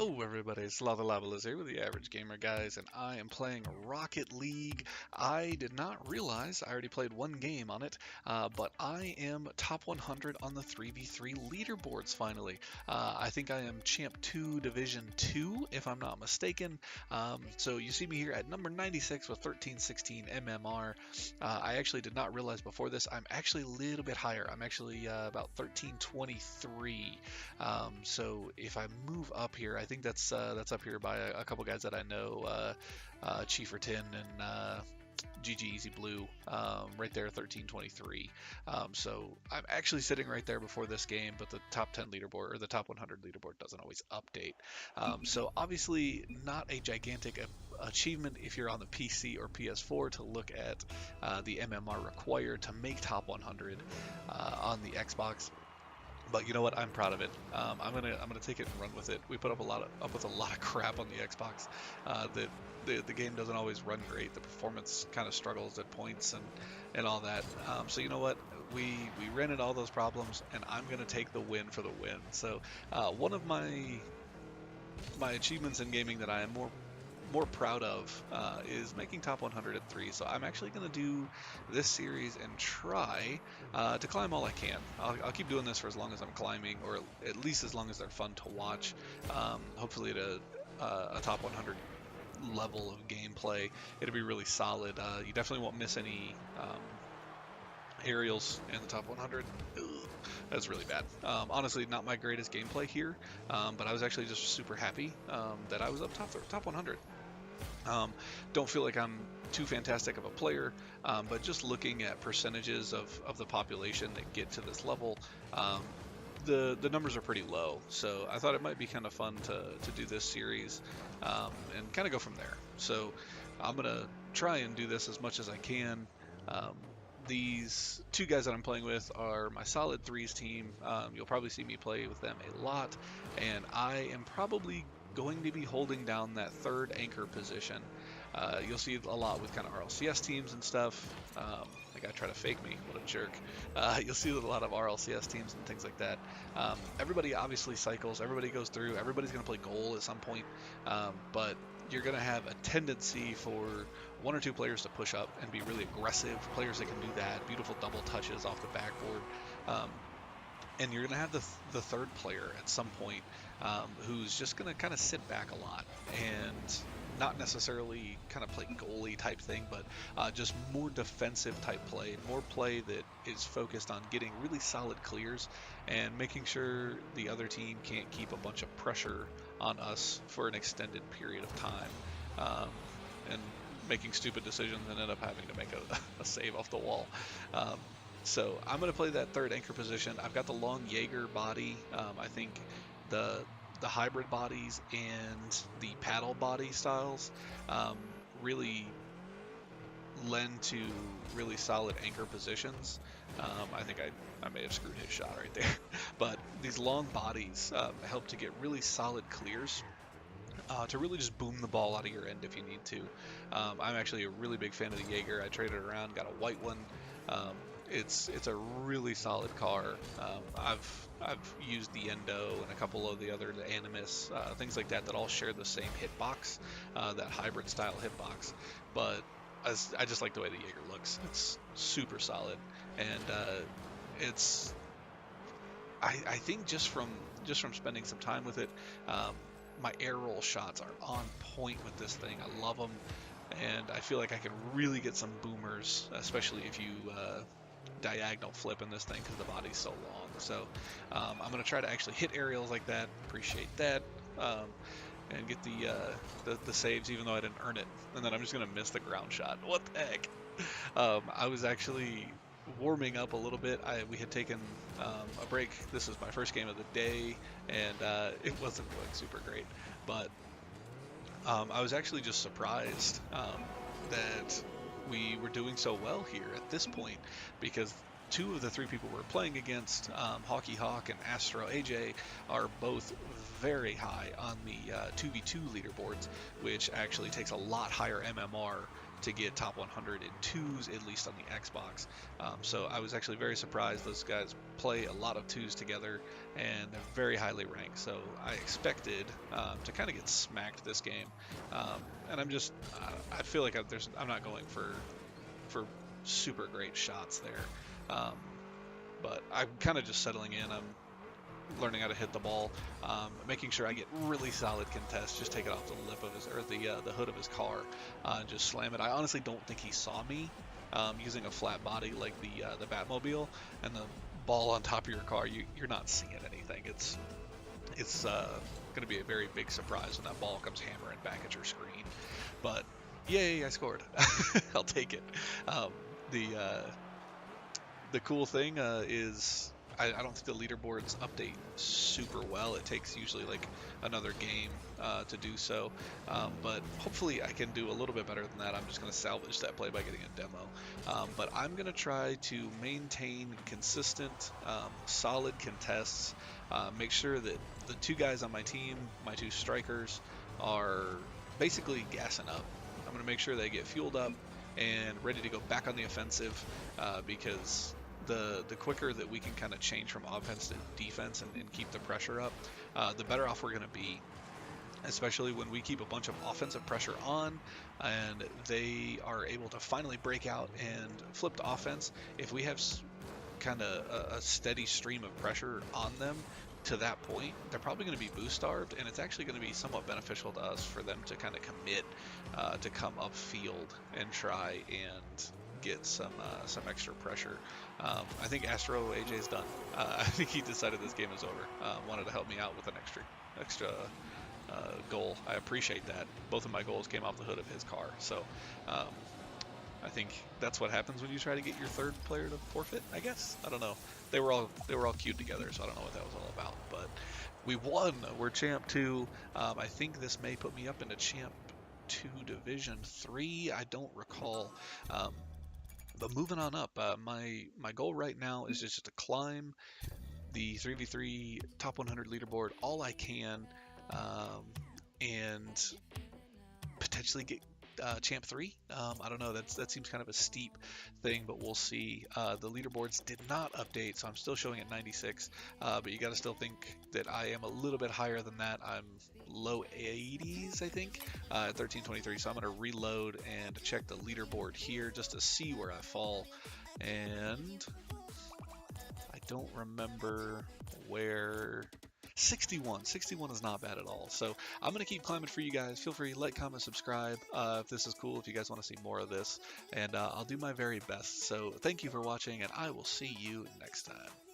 Hello, everybody. It's Lava Lava Liz here with the Average Gamer Guys, and I am playing Rocket League. I did not realize I already played one game on it, but I am top 100 on the 3v3 leaderboards finally. I think I am Champ 2 Division 2, if I'm not mistaken. So you see me here at number 96 with 1316 MMR. I actually did not realize before this I'm actually a little bit higher. I'm actually about 1323. So if I move up here, I think that's up here by a couple guys that I know, Chieferton and GG Easy Blue, right there, 1323. So I'm actually sitting right there before this game, but the top 10 leaderboard or the top 100 leaderboard doesn't always update. So obviously not a gigantic achievement if you're on the PC or PS4 to look at the MMR required to make top 100 on the Xbox. But you know what? I'm proud of it. I'm gonna take it and run with it. We put up with a lot of crap on the Xbox. The game doesn't always run great. The performance kind of struggles at points and all that. So you know what? We ran into all those problems, and I'm gonna take the win for the win. So one of my achievements in gaming that I am more proud of is making top 100 at 3. So I'm actually going to do this series and try to climb all I can. I'll keep doing this for as long as I'm climbing, or at least as long as they're fun to watch. Hopefully at a top 100 level of gameplay, it'll be really solid. You definitely won't miss any aerials in the top 100. Ugh, that's really bad. Honestly, not my greatest gameplay here, but I was actually just super happy that I was up top 100. Don't feel like I'm too fantastic of a player, but just looking at percentages of the population that get to this level, the numbers are pretty low. So I thought it might be kind of fun to do this series and kind of go from there. So I'm going to try and do this as much as I can. These two guys that I'm playing with are my solid threes team. You'll probably see me play with them a lot, and I am probably going to be holding down that third anchor position. You'll see a lot with kind of RLCS teams and stuff. The guy tried to fake me, what a jerk. You'll see with a lot of RLCS teams and things like that. Everybody obviously cycles, everybody goes through, everybody's going to play goal at some point, but you're going to have a tendency for one or two players to push up and be really aggressive, players that can do that, beautiful double touches off the backboard. And you're going to have the third player at some point who's just going to kind of sit back a lot and not necessarily kind of play goalie type thing, but just more defensive type play, more play that is focused on getting really solid clears and making sure the other team can't keep a bunch of pressure on us for an extended period of time, and making stupid decisions and end up having to make a save off the wall. So I'm going to play that third anchor position. I've got the long Jaeger body. I think the hybrid bodies and the paddle body styles really lend to really solid anchor positions. I think I may have screwed his shot right there. But these long bodies help to get really solid clears. To really just boom the ball out of your end if you need to. I'm actually a really big fan of the Jaeger. I traded around, got a white one. It's a really solid car. I've used the Endo and a couple of the other, the Animus, things like that all share the same hitbox, that hybrid style hitbox. But I just like the way the Jaeger looks. It's super solid, and I think just from spending some time with it, my air roll shots are on point with this thing. I love them, and I feel like I can really get some boomers, especially if you diagonal flip in this thing because the body's so long. So I'm going to try to actually hit aerials like that. Appreciate that. And get the saves even though I didn't earn it. And then I'm just going to miss the ground shot. What the heck? I was actually warming up a little bit. We had taken a break. This is my first game of the day, and it wasn't going super great. But I was actually just surprised that we were doing so well here at this point, because two of the three people we're playing against, Hockey Hawk and Astro AJ, are both very high on the 2v2 leaderboards, which actually takes a lot higher MMR to get top 100 in twos, at least on the Xbox. So I was actually very surprised. Those guys play a lot of twos together, and they're very highly ranked. So I expected to kind of get smacked this game, and I feel like I'm not going for super great shots there. But I'm kind of just settling in. I'm learning how to hit the ball, making sure I get really solid contests. Just take it off the lip of his, or the hood of his car, and just slam it. I honestly don't think he saw me using a flat body like the Batmobile, and the ball on top of your car. You're not seeing anything. It's going to be a very big surprise when that ball comes hammering back at your screen. But yay, I scored. I'll take it. The cool thing is I don't think the leaderboards update super well. It takes usually like another game to do so, but hopefully I can do a little bit better than that. I'm just going to salvage that play by getting a demo, but I'm going to try to maintain consistent, solid contests, make sure that the two guys on my team, my two strikers, are basically gassing up. I'm going to make sure they get fueled up and ready to go back on the offensive, because the quicker that we can kind of change from offense to defense and keep the pressure up, the better off we're going to be, especially when we keep a bunch of offensive pressure on and they are able to finally break out and flip to offense. If we have kind of a steady stream of pressure on them to that point, they're probably going to be boost starved, and it's actually going to be somewhat beneficial to us for them to kind of commit to come upfield and try and get some extra pressure. I think Astro AJ's done. I think he decided this game is over. Wanted to help me out with an extra goal. I appreciate that. Both of my goals came off the hood of his car. So I think that's what happens when you try to get your third player to forfeit, I guess. I don't know. They were all queued together, so I don't know what that was all about. But we won. We're Champ 2. I think this may put me up into Champ 2 Division 3. I don't recall. But moving on up, my goal right now is just to climb the 3v3 top 100 leaderboard all I can, and potentially get Champ 3. I don't know, that seems kind of a steep thing, but we'll see. The leaderboards did not update, so I'm still showing at 96, but you got to still think that I am a little bit higher than that. I'm low 80s, I think, at 1323, so I'm going to reload and check the leaderboard here just to see where I fall, and I don't remember where. 61 is not bad at all. So I'm going to keep climbing for you guys. Feel free to like, comment, subscribe if this is cool, if you guys want to see more of this, and I'll do my very best. So thank you for watching, and I will see you next time.